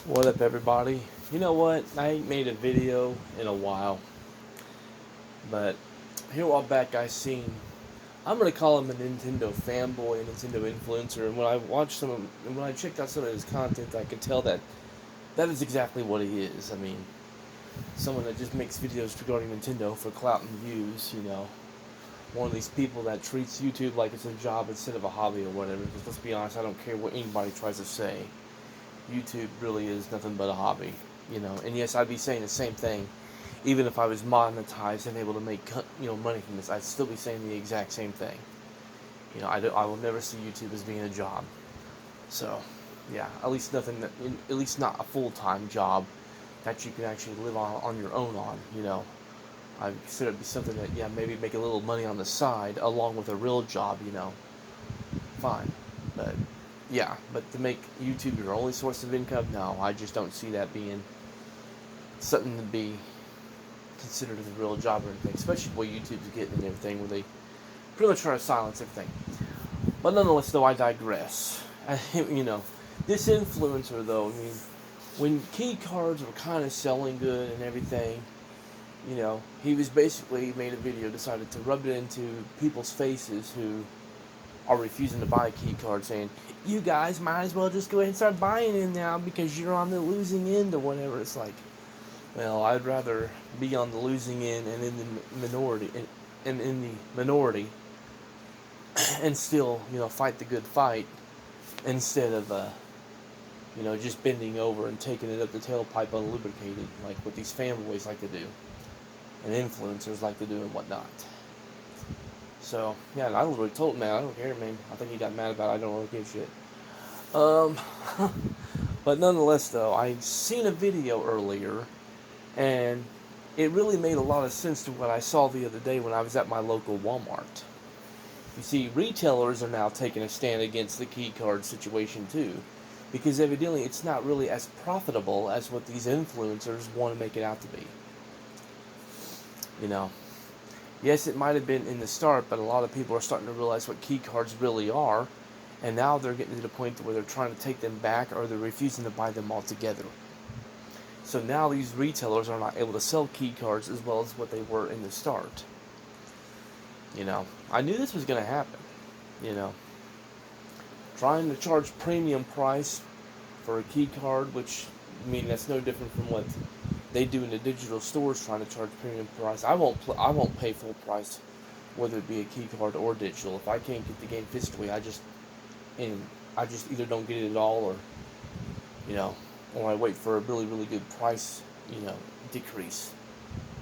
What up, everybody? You know what? I ain't made a video in a while, but here a while back I seen. I'm gonna call him a Nintendo fanboy, a Nintendo influencer, and when I watched and when I checked out some of his content, I could tell that that is exactly what he is. I mean, someone that just makes videos regarding Nintendo for clout and views. One of these people that treats YouTube like it's a job instead of a hobby or whatever. Because let's be honest, I don't care what anybody tries to say. YouTube really is nothing but a hobby. And yes, I'd be saying the same thing even if I was monetized and able to make money from this. I'd still be saying the exact same thing. I will never see YouTube as being a job. So, yeah, at least at least not a full time job that you can actually live on your own on. I consider it to be something that, yeah, maybe make a little money on the side along with a real job. Fine, but yeah, but to make YouTube your only source of income, no, I just don't see that being something to be considered as a real job or anything, especially what YouTube's getting and everything, where they pretty much try to silence everything. But nonetheless, though, I digress. This influencer, though, I mean, when key cards were kind of selling good and everything, he was basically made a video, decided to rub it into people's faces who are refusing to buy a key card, saying, you guys might as well just go ahead and start buying it now because you're on the losing end or whatever. It's like, well, I'd rather be on the losing end and in the minority, and in the minority, and still, fight the good fight instead of, just bending over and taking it up the tailpipe unlubricated, like what these fanboys like to do, and influencers like to do and whatnot. So, yeah, I literally told him, man, I don't care, man. I think he got mad about it. I don't really give a shit. Um, but nonetheless, though, I seen a video earlier, and it really made a lot of sense to what I saw the other day when I was at my local Walmart. You see, retailers are now taking a stand against the key card situation too, because evidently it's not really as profitable as what these influencers want to make it out to be. You know, yes, it might have been in the start, but a lot of people are starting to realize what key cards really are, and now they're getting to the point where they're trying to take them back or they're refusing to buy them altogether. So now these retailers are not able to sell key cards as well as what they were in the start. I knew this was going to happen. You know, trying to charge premium price for a key card, which, I mean, that's no different from what they do in the digital stores, trying to charge premium price. I won't pay full price, whether it be a key card or digital. If I can't get the game physically, I just either don't get it at all, you know, or I wait for a really really good price, decrease.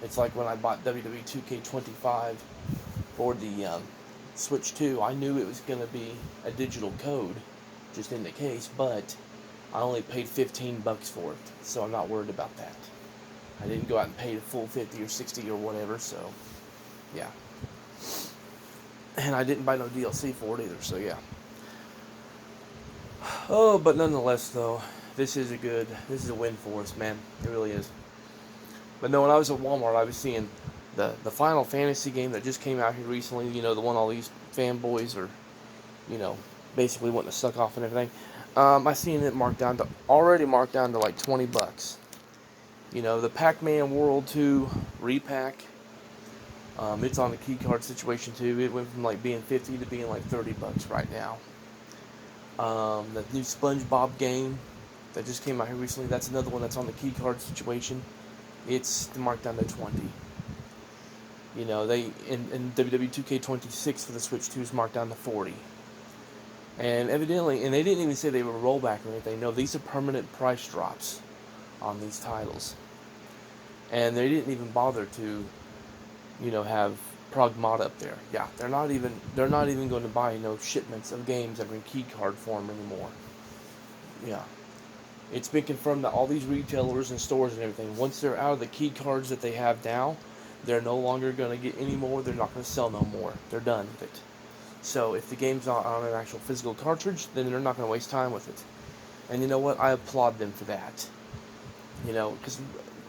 It's like when I bought WWE 2K25 for the Switch 2. I knew it was going to be a digital code, just in the case, but I only paid $15 for it, so I'm not worried about that. I didn't go out and pay the full 50 or 60 or whatever, so yeah. And I didn't buy no DLC for it either, so yeah. Oh, but nonetheless, though, this is a win for us, man. It really is. But no, when I was at Walmart, I was seeing the Final Fantasy game that just came out here recently. The one all these fanboys are, you know, basically wanting to suck off and everything. I seen it already marked down to like $20. The Pac-Man World 2 repack. It's on the key card situation too. It went from like being 50 to being like $30 right now. The new SpongeBob game that just came out here recently, that's another one that's on the key card situation. It's marked down to 20. They in WWE 2K26 for the Switch 2 is marked down to 40. And evidently, and they didn't even say they were rollback or anything. No, these are permanent price drops on these titles. And they didn't even bother to, have Progmata up there. Yeah, they're not even going to buy shipments of games that are in key card form anymore. Yeah. It's been confirmed that all these retailers and stores and everything, once they're out of the key cards that they have now, they're no longer going to get any more. They're not going to sell no more. They're done with it. So if the game's not on an actual physical cartridge, then they're not going to waste time with it. And you know what? I applaud them for that. Because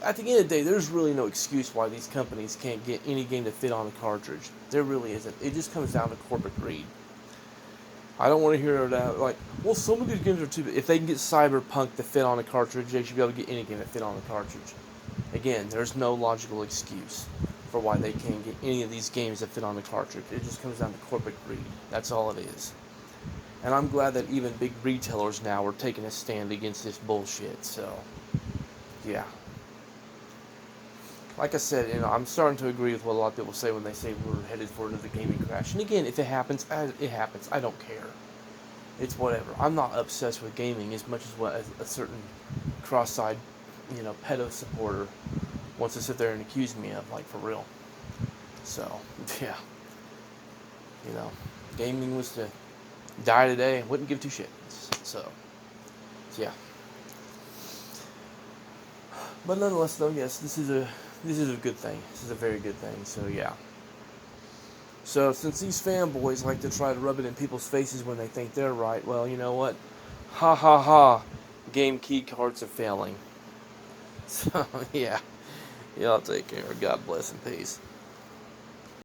at the end of the day, there's really no excuse why these companies can't get any game to fit on a cartridge. There really isn't. It just comes down to corporate greed. I don't want to hear that, like, well, some of these games are too big. If they can get Cyberpunk to fit on a cartridge, they should be able to get any game to fit on a cartridge. Again, there's no logical excuse for why they can't get any of these games that fit on the cartridge. It just comes down to corporate greed. That's all it is. And I'm glad that even big retailers now are taking a stand against this bullshit. So, yeah. Like I said, I'm starting to agree with what a lot of people say when they say we're headed for another gaming crash. And again, if it happens, it happens. I don't care. It's whatever. I'm not obsessed with gaming as much as what a certain cross-eyed, pedo supporter wants to sit there and accuse me of, like, for real. So, yeah. Gaming was to die today. Wouldn't give two shits. So, yeah. But nonetheless, though, yes, this is a good thing. This is a very good thing. So, yeah. So, since these fanboys like to try to rub it in people's faces when they think they're right, well, you know what? Ha ha ha. Game key cards are failing. So, yeah. Y'all take care. God bless and peace.